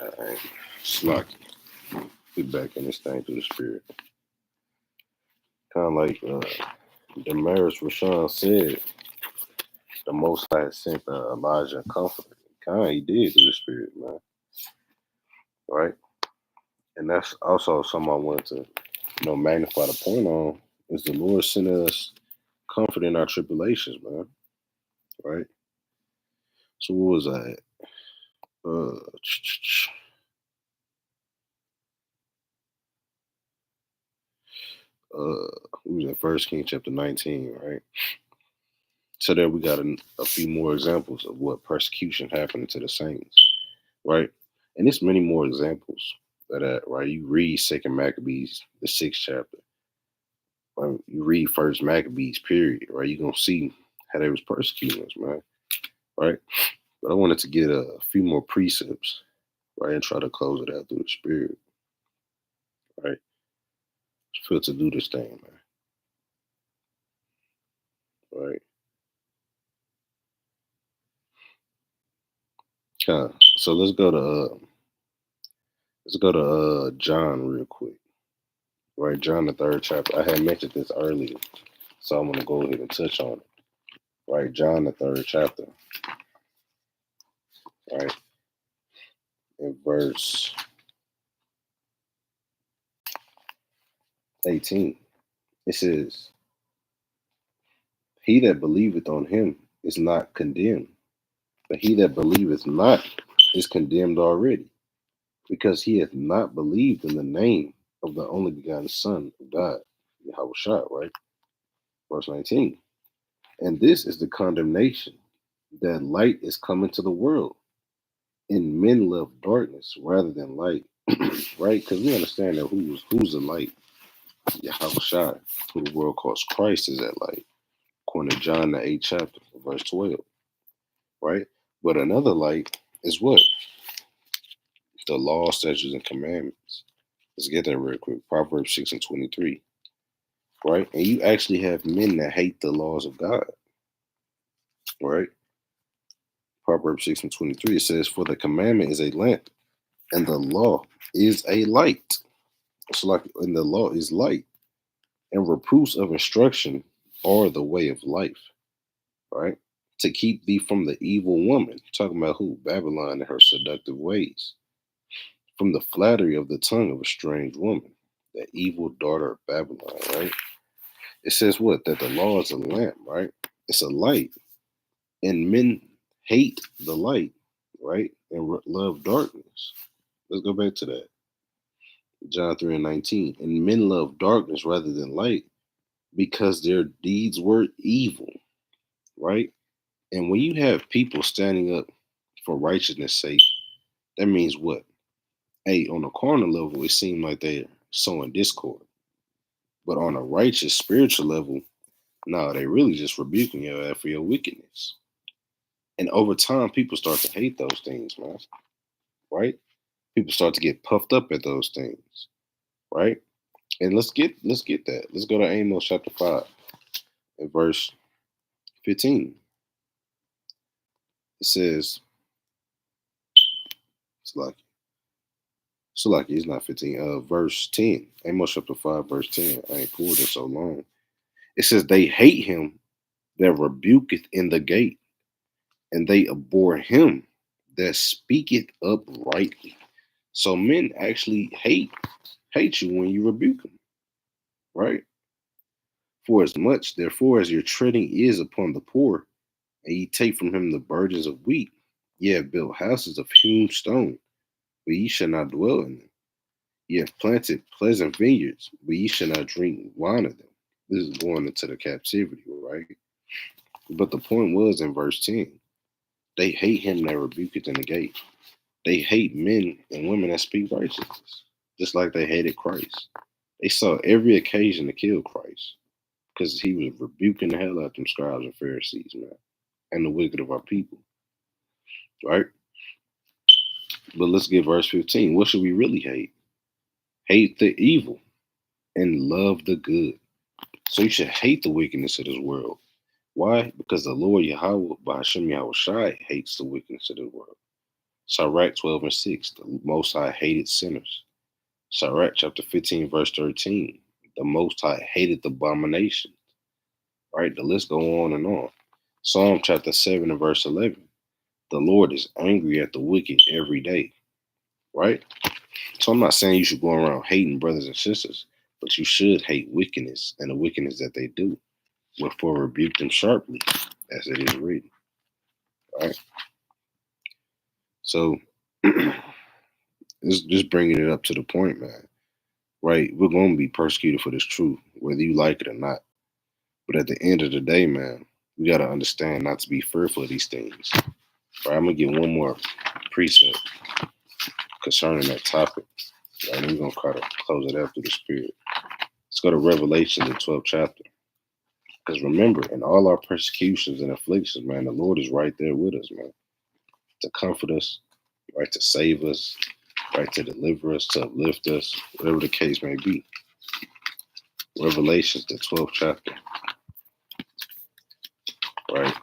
All right, Shalaki, we back in this thing through the spirit. Kind of like Damaris Rashawn said, the Most High sent Elijah and Comforter. Kind of he did through the Spirit, man. Right? And that's also something I wanted to, magnify the point on, is the Lord sent us comfort in our tribulations, man. Right? So what was that? We was at 1 King chapter 19, right? So there we got a few more examples of what persecution happened to the saints, right? And there's many more examples of that, right? You read 2nd Maccabees, the 6th chapter. Right? You read 1st Maccabees, period, right? You're going to see how they was persecuting us, man, right? But I wanted to get a few more precepts, right, and try to close it out through the Spirit, right? Just feel to do this thing, man, right? So let's go to John real quick, right? John the 3rd chapter. I had mentioned this earlier, so I'm gonna go ahead and touch on it, right? John the 3rd chapter, right, in verse 18. It says, "He that believeth on him is not condemned, but he that believeth not is condemned already, because he hath not believed in the name of the only begotten Son of God." Yahweh, right? Verse 19. "And this is the condemnation, that light is come into the world, and men love darkness rather than light." Right? Because we understand that who's the light? Yahweh, who the world calls Christ, is that light, according to John the 8th chapter, verse 12. Right? But another light is what? The law, statutes, and commandments. Let's get that real quick. Proverbs 6 and 23. Right? And you actually have men that hate the laws of God. Right? Proverbs 6 and 23, it says, "For the commandment is a lamp, and the law is a light." So like, and the law is light, and reproofs of instruction are the way of life, right? To keep thee from the evil woman. Talking about who? Babylon and her seductive ways. From the flattery of the tongue of a strange woman, the evil daughter of Babylon, right? It says what? That the law is a lamp, right? It's a light. And men hate the light, right? And love darkness. Let's go back to that. John 3 and 19. "And men love darkness rather than light, because their deeds were evil," right? And when you have people standing up for righteousness' sake, that means what? Hey, on a carnal level, it seems like they're sowing discord. But on a righteous spiritual level, no, they really just rebuking you for your wickedness. And over time, people start to hate those things, man. Right? People start to get puffed up at those things. Right? And let's get that. Let's go to Amos chapter 5 and verse 15. It says, Salaki, it's not 15. Verse 10. Amos chapter 5, verse 10. I ain't pulled it so long. It says, "They hate him that rebuketh in the gate, and they abhor him that speaketh uprightly." So men actually hate you when you rebuke them, right? "For as much, therefore, as your treading is upon the poor, and ye take from him the burdens of wheat, ye have built houses of hewn stone, but ye shall not dwell in them. Ye have planted pleasant vineyards, but ye shall not drink wine of them." This is going into the captivity, right? But the point was in verse 10, they hate him that rebuketh in the gate. They hate men and women that speak righteousness, just like they hated Christ. They saw every occasion to kill Christ because he was rebuking the hell out of them scribes and Pharisees, man, and the wicked of our people, right? But let's get verse 15. What should we really hate? Hate the evil and love the good. So you should hate the wickedness of this world. Why? Because the Lord Yahweh, by Hashem Yahweh Shai, hates the wickedness of the world. Sirach 12 and 6, the Most High hated sinners. Sirach chapter 15, verse 13, the Most High hated the abomination. Right? The list go on and on. Psalm chapter 7 and verse 11. The Lord is angry at the wicked every day. Right? So I'm not saying you should go around hating brothers and sisters, but you should hate wickedness and the wickedness that they do. Wherefore rebuke them sharply, as it is written. Right? So just bringing it up to the point, man. Right? We're going to be persecuted for this truth, whether you like it or not. But at the end of the day, man, we got to understand not to be fearful of these things. Right? I'm going to get one more precept concerning that topic. Right? And we're going to try to close it out through the Spirit. Let's go to Revelation, the 12th chapter. Because remember, in all our persecutions and afflictions, man, the Lord is right there with us, man. To comfort us, right? To save us, right? To deliver us, to uplift us, whatever the case may be. Revelations, the 12th chapter. Right?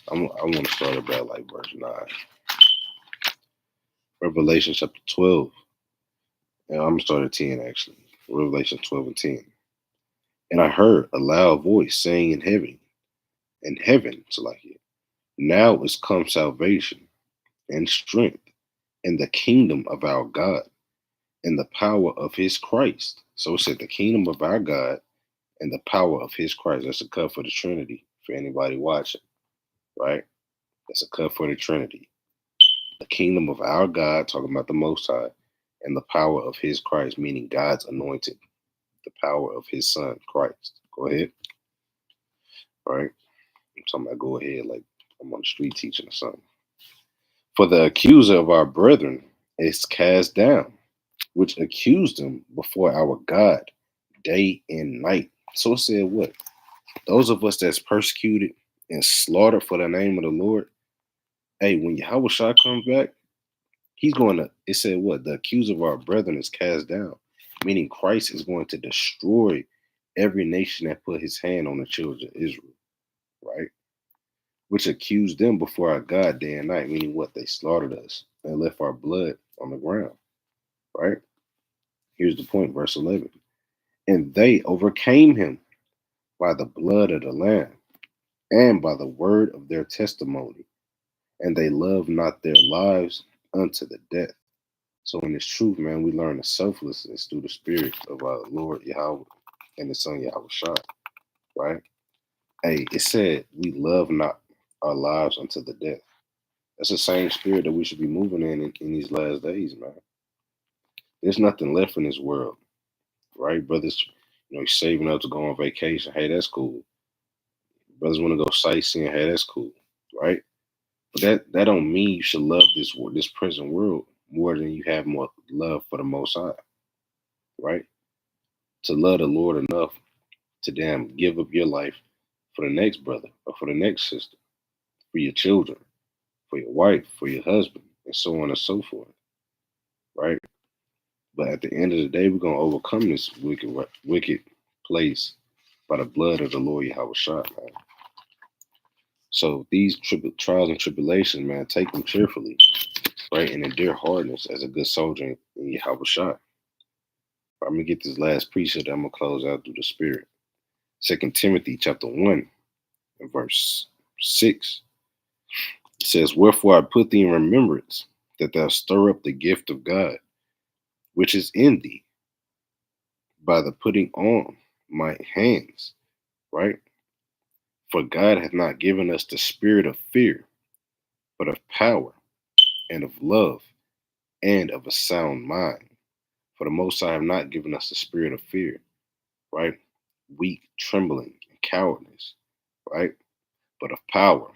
I want to start about like verse 9. Revelation chapter 12. And I'm going to start at 10 actually. Revelation 12 and 10. And I heard a loud voice saying in heaven, so like it, now is come salvation and strength and the kingdom of our God and the power of his Christ. So it said the kingdom of our God and the power of his Christ. That's a cut for the Trinity for anybody watching, right? That's a cut for the Trinity. The kingdom of our God, talking about the Most High, and the power of his Christ, meaning God's anointed, the power of his Son, Christ. Go ahead. All right. I'm talking about go ahead like I'm on the street teaching or something. For the accuser of our brethren is cast down, which accused them before our God day and night. So it said what? Those of us that's persecuted and slaughtered for the name of the Lord, hey, when Yahweh Shah comes back, he's going to, it said what? The accuser of our brethren is cast down, meaning Christ is going to destroy every nation that put his hand on the children of Israel, right? Which accused them before our God day and night, meaning what? They slaughtered us and left our blood on the ground, right? Here's the point, verse 11. And they overcame him by the blood of the Lamb and by the word of their testimony, and they loved not their lives unto the death. So in this truth, man, we learn the selflessness through the Spirit of our Lord Yahweh and His Son Yahweh Shah, right? Hey, it said we love not our lives unto the death. That's the same spirit that we should be moving in these last days, man. There's nothing left in this world, right? Brothers, you're saving up to go on vacation. Hey, that's cool. Brothers want to go sightseeing. Hey, that's cool, right? But that don't mean you should love this present world more than you have more love for the Most High, right? To love the Lord enough to damn give up your life for the next brother or for the next sister, for your children, for your wife, for your husband, and so on and so forth, right? But at the end of the day, we're gonna overcome this wicked place by the blood of the Lord Yahweh Shah, man. So these trials and tribulations, man, take them cheerfully, right? And endure hardness as a good soldier in Yahweh Shah. I'm gonna get this last precept. I'm gonna close out through the Spirit. 2 Timothy chapter 1 and verse 6. It says, wherefore I put thee in remembrance that thou stir up the gift of God, which is in thee, by the putting on my hands, right? For God hath not given us the spirit of fear, but of power and of love and of a sound mind. For the Most High have not given us the spirit of fear, right? Weak, trembling, and cowardness, right? But of power.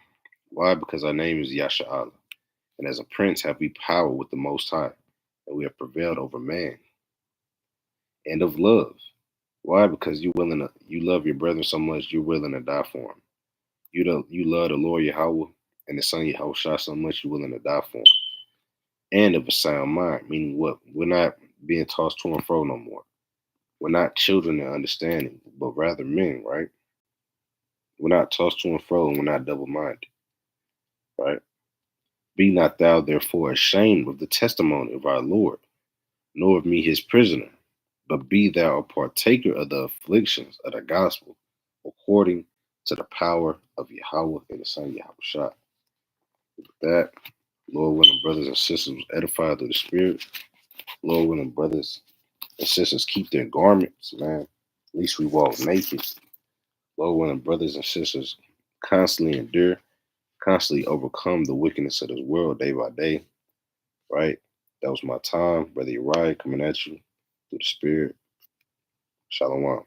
Why? Because our name is Yasha'Allah. And as a prince have we power with the Most High, and we have prevailed over man. And of love. Why? Because you love your brethren so much you're willing to die for them. You love the Lord Yahweh and the Son Yahweh Shah so much you're willing to die for him. And of a sound mind, meaning what? We're not being tossed to and fro no more. We're not children in understanding, but rather men, right? We're not tossed to and fro, and we're not double-minded, right? Be not thou therefore ashamed of the testimony of our Lord, nor of me his prisoner, but be thou a partaker of the afflictions of the gospel, according to the power of Yahweh and the Son Yahweh. With that, Lord willing, brothers and sisters was edified through the Spirit. Lord willing, brothers and sisters keep their garments, man. At least we walk naked. Lord willing, brothers and sisters constantly endure, constantly overcome the wickedness of this world day by day, right? That was my time, Brother Yahri, coming at you through the Spirit. Shalom.